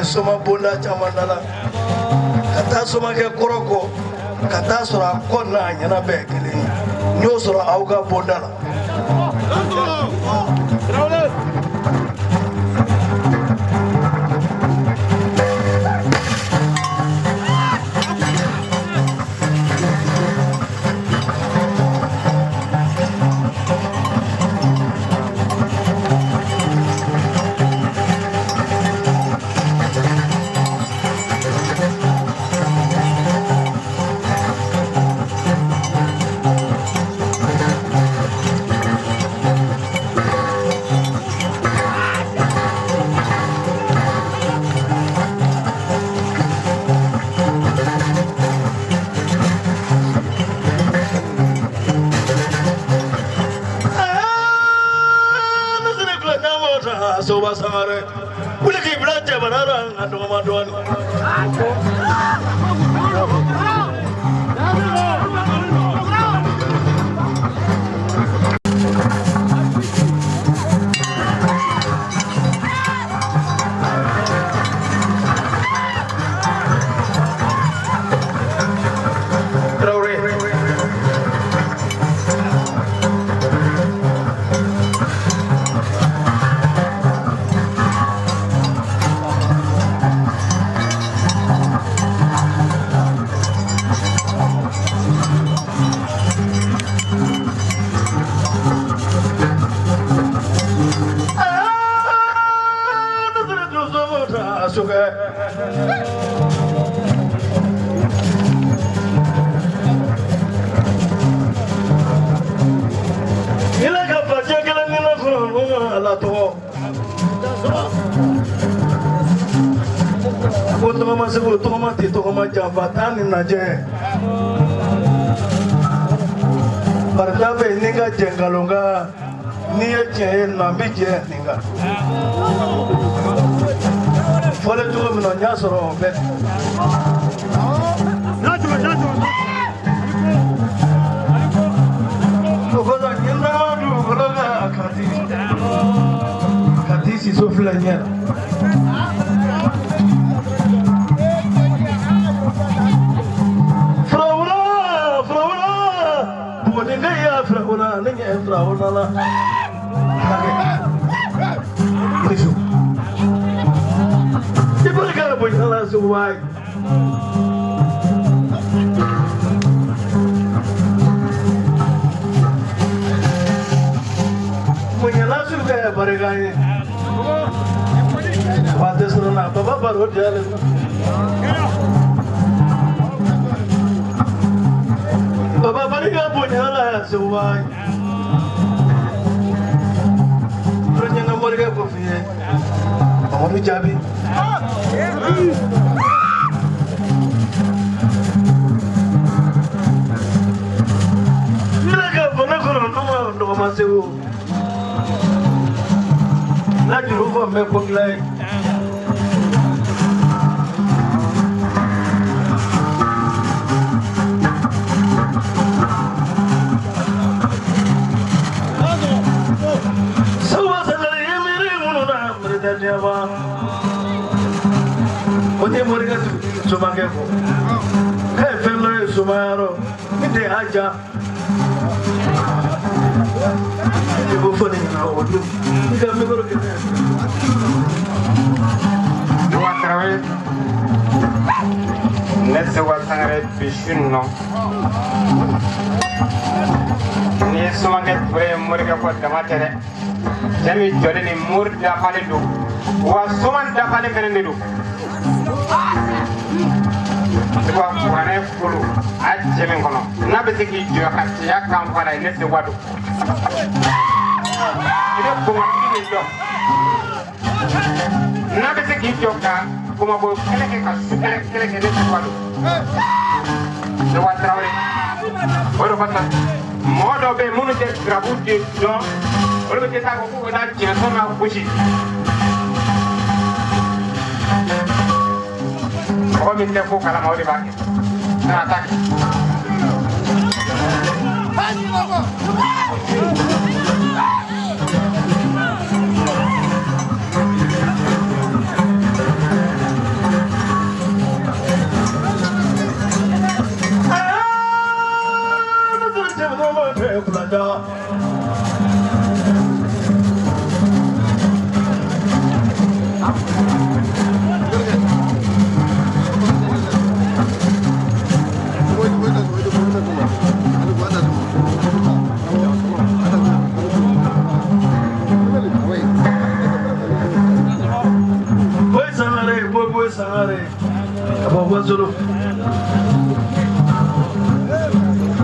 Soma bonda chamandala kata soma ke koroko kata sura konna nyana be kele nyo sura auga bondala Samare, we keep Blanja Banana and Domadon. kɛ ila ka facɛ kelen ni na sɔrɔ ala tɔgɔ ko tɔgɔma segu tɔgɔma tɛ tɔgɔma janfa taa ni lajɛ barika bɛ ni ka jɛ nkalon kan n'i ye tiɲɛ ye na n bɛ jɛ nin kan fɔlen cogo min na n y'a sɔrɔ o bɛɛ o kɔsɔn n nana dugukolo kan Kati Siso filɛ ɲɛ la Firawuna ne ɲɛ Firawuna la Isu I barika bonya la Segubayi bonya la su kɛ barika ye wa tɛ sɔrɔ na baba baro jɛlen na Baba barika bonya la Segubayi Nyanga morga ko fiye Amadu Jabi Naka bona kono no ma sewu La juru ko me ko glay Ote morga sumake ko fenlo sumaro mite haja ko foni na odu diga me goro ke wa trawe nesse wa sangare bishunno ni sumake pre morga ko tamatere jami jode ni murda fale do wa suman da fale kanende do Sebuah kurane fulu aja mengkono. Nabi segi jual kasih kampana ini sesuatu. Ini bunga ini dong. Nabi segi jual bunga bu kelek ini sesuatu. Sebuah terawih. Baru pasal. Modo be munu je grabu je dong. Baru kita aku kena jangan nak puji. Oh minta aku kalau mau dipakai, nah tak. Sangare, apa buat suruh?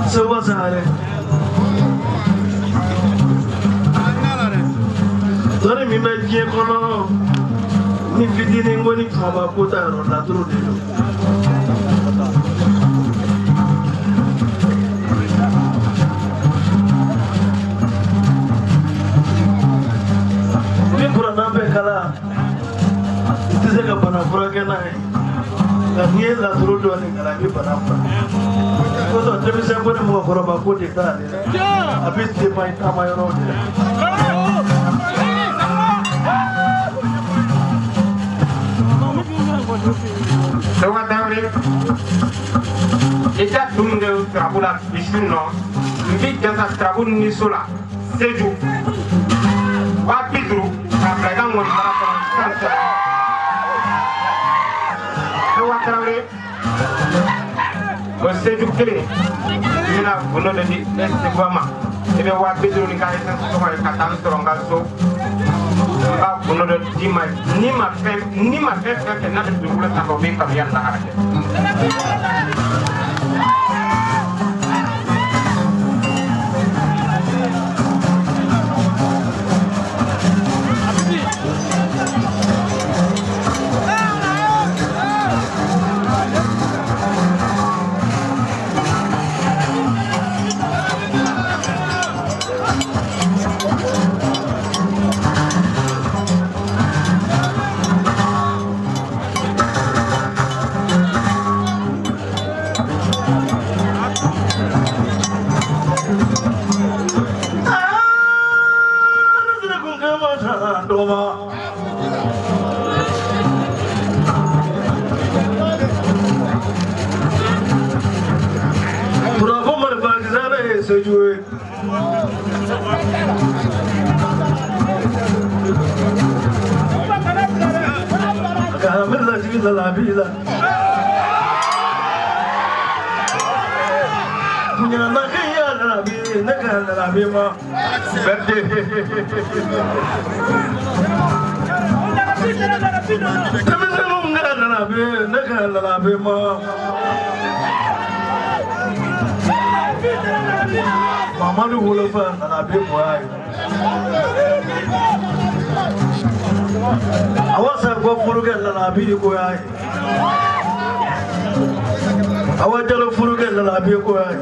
Sebuah sangare. Tadi minta dia kono, ni video ni gua ni kaba kota ronda turun dulu. Ni kurang nampak kalah. Itu saya kapan pura kena ni, kami lah turun dua ni kalau kami pernah pura. Kalau tu saya pun mau pura baku kita ni, habis dia main tamai orang ni. Semua tahu ni, kita tunggu terapulah bisno, lebih jangan terapun ni sola, sejuk, wapi tu, sampai kamu berapa orang. Trawre ko seju kele mina bono de este guama ebe wa bedro ni ka esen so ko ka tan so ngal so ba kuno do ni ma fe na do kula ta ko be kam yalla harake la vida. Punya nak ya nabi, nak nabi ma. Berde. Kami selalu nak nabi, nak nabi ma. Mama lu boleh faham nabi buai. Awas aku furugan nabi di kuai. Awas jalan furugan nabi kuai.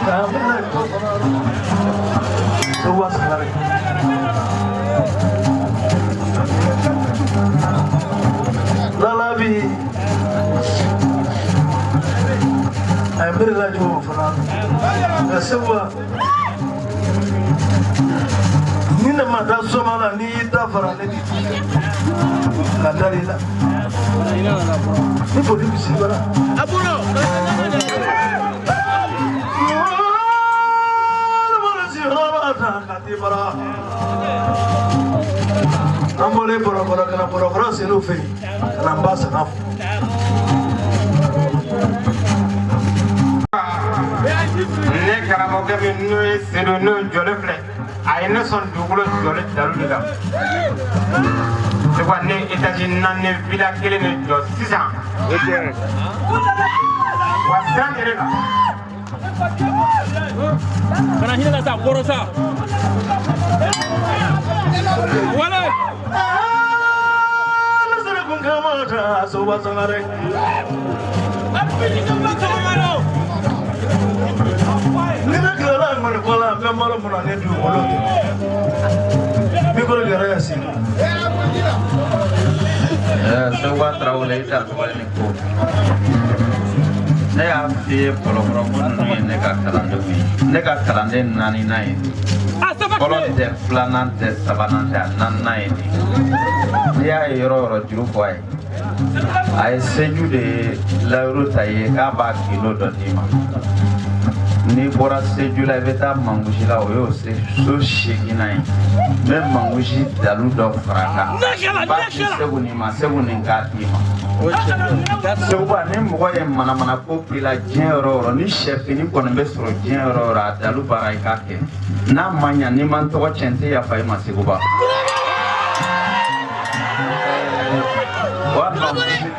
Kami nak luas lagi. Lalabi, ambil laju fran. Kesemua. Ni nama dah somala ni dah fran ni. Kadari lah. Ni boleh bisi bara. Abuno. Amboleh pura-pura kena pura-pura sinufi, kena bahasa naf. Ne karamoke min noye sedo no jole fle ayne son dugulo jole dalu la se kwa ne États-Unis nan ne villa kele ne jo 6 ans wasan ere la kana hina la ta korosa wala nasara kun kama ta so ba sangare Nina kira mana kola memang mana ni dulu malu. Mikir kira ya sih. Sebuah terawal itu sebuah niku. Saya ambil program ini neka kalandan nani nai. Kalau tidak pelanan tidak sabanan tidak nani. Dia ero juru kuai. Ay seju de lauru taye kaba kilo dodima. Ni bora seju la beta mangushi la oyo se so sheginai. Même mangushi dalu do fraka. Ba seguni ma seguni ngatima. Sewa ne moye mana ko pila jenro ni chef ni kono be soro jenro ra dalu barai kake. Na manya ni man to chente ya fai masiguba.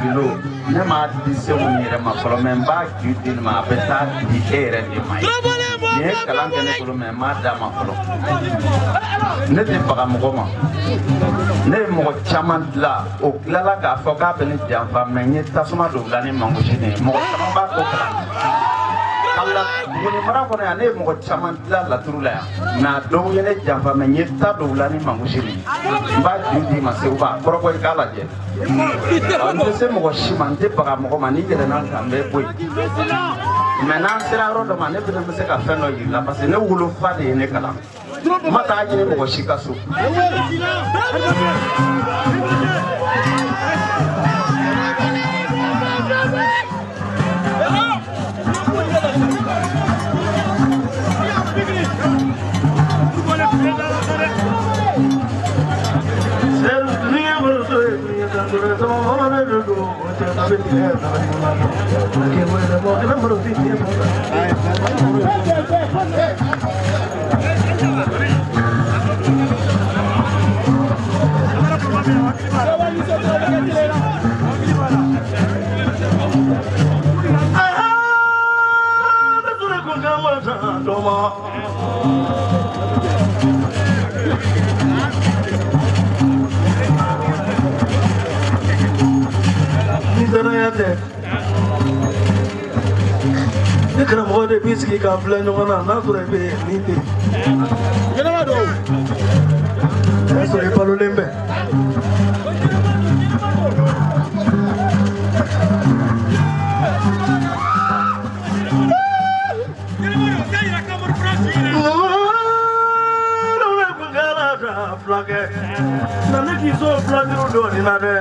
Bilo ne ma di se woni re ma folo men ba juti ma peta di ere di mai ne kalan ne folo men ma da ma folo ne te paga mo ma ne mo chaman la o lala ka fo ka be ni jam fa men ni tasuma do la ni mango jine mo chaman ba ko Allah ni mara ko ne mo chaman la turula na do ne jam fa men ni ta do la ni mango jine ba juti ma se ba pro ko kala je Ante se mo shimante para mo mani de na kambe boy. Maintenant sera ro do mane pe se ka feno yi la parce ne wulo fa de ne kala. Mata ji ne mo shikasu. Nikram hode biski ka plan wana na sura be nite. Gena ma do. Sura palo lembe. Flage. Na niki so flage do ni na de.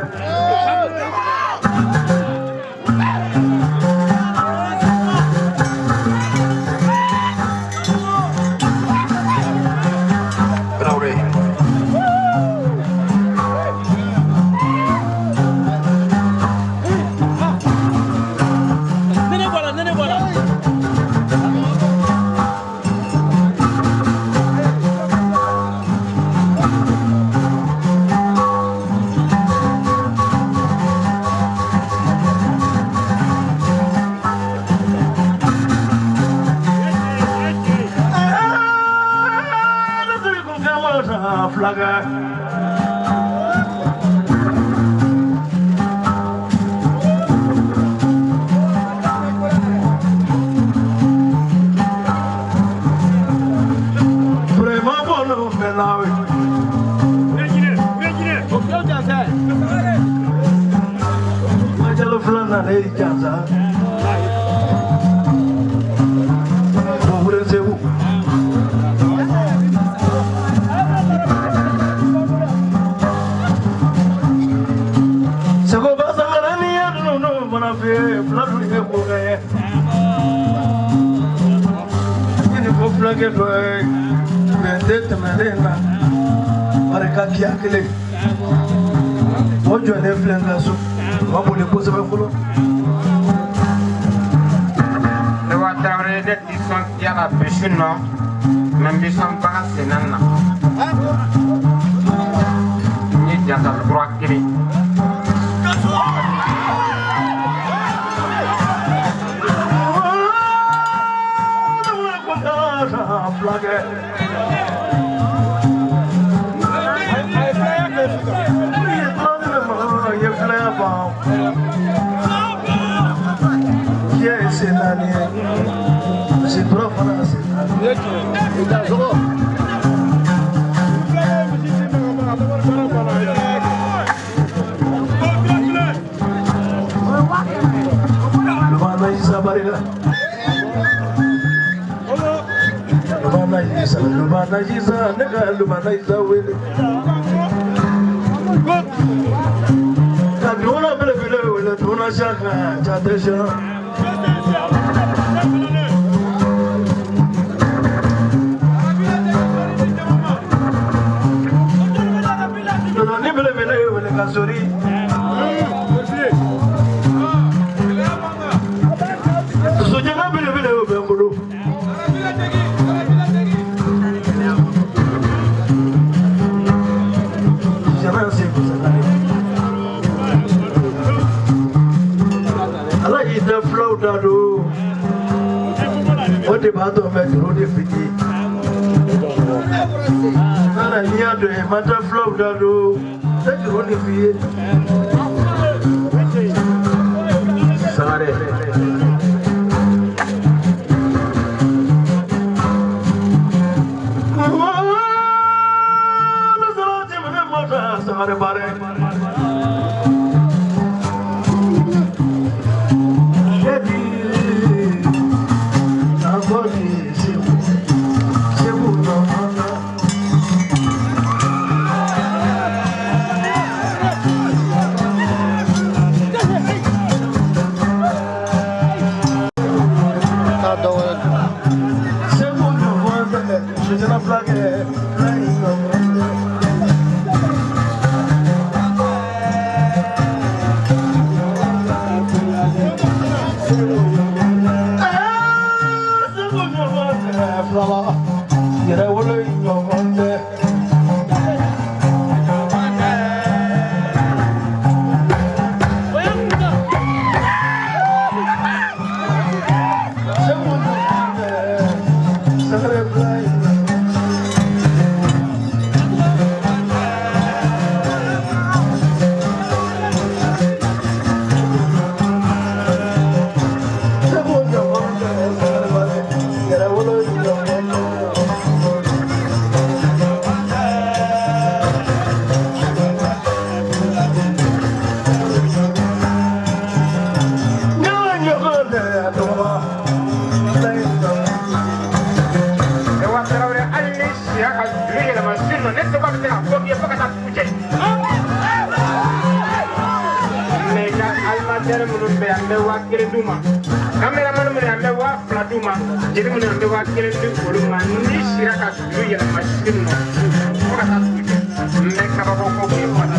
Commentaire minnu bɛ an bɛ 1000 d'u ma cameraman minnu an bɛ 2000 d'u ma jeli minnu an bɛ 1000 di olu ma ni sira ka du yɛlɛma sini nɔ fo ka taa dugu jɛ n bɛ kabako ko k'e fana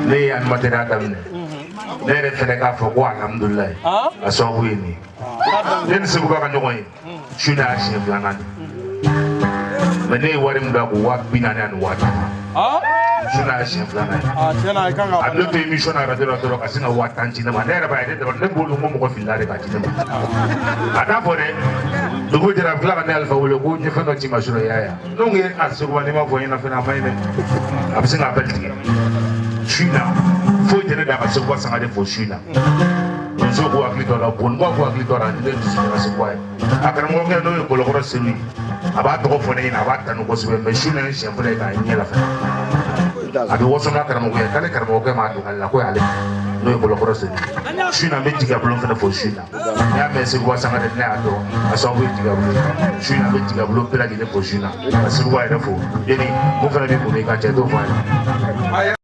ne an matera daminɛ ne yɛrɛ fɛnɛ k'a fɔ ko alhamdulilayi a sababu ye nin ne ni Seguba ka ɲɔgɔn ye su n'a y'a siɲɛ 2nan de mais ne ye wari min don a ko 40,000 ani 50,000 su n'a y'a siɲɛ 2nan ye a bɛ to émission na radio la dɔrɔn ka sin ka 50 ci ne ma ne yɛrɛ b'a ye ne bolo ko mɔgɔ filila de ka ci ne ma a t'a fɔ dɛ dugu jɛra a bɛ tila ka ne Alifa wele ko n ye fɛn dɔ ci ma surɔ i y'a ye ne ko a Seguba n'i m'a fɔ n ɲɛna fɛnɛ a ma ɲi dɛ a bɛ sin k'a bɛɛ tigɛ su in na foyi tɛ ne da ka Seguba Sangare fo su in na muso k'u hakili to a la Boniba k'u hakili to a la ne dusu ka Seguba ye a karamɔgɔkɛ n'o ye Bolokɔrɔ Selu ye a b'a tɔgɔ fɔ ne ɲɛna a b'a tanu kosɛbɛ mais su in na ye siɲɛ fɔlɔ ye k'a ɲɛ la fɛnɛ a bɛ waso n'a karamɔgɔ ye k'ale karamɔgɔkɛ m'a don ale la ko y'ale n'o ye Bolokɔrɔ Selu ye su in na n bɛ Jigabolo fɛnɛ fo su in na n'i y'a mɛn Seguba Sangare ne y'a dɔn a sababu ye Jigabolo ye su in na n bɛ Jigabolo bɛɛ lajɛlen fo su in na ka Seguba yɛrɛ fo Deni mun fɛnɛ b'i kun i ka cɛ t'o fɔ a ye.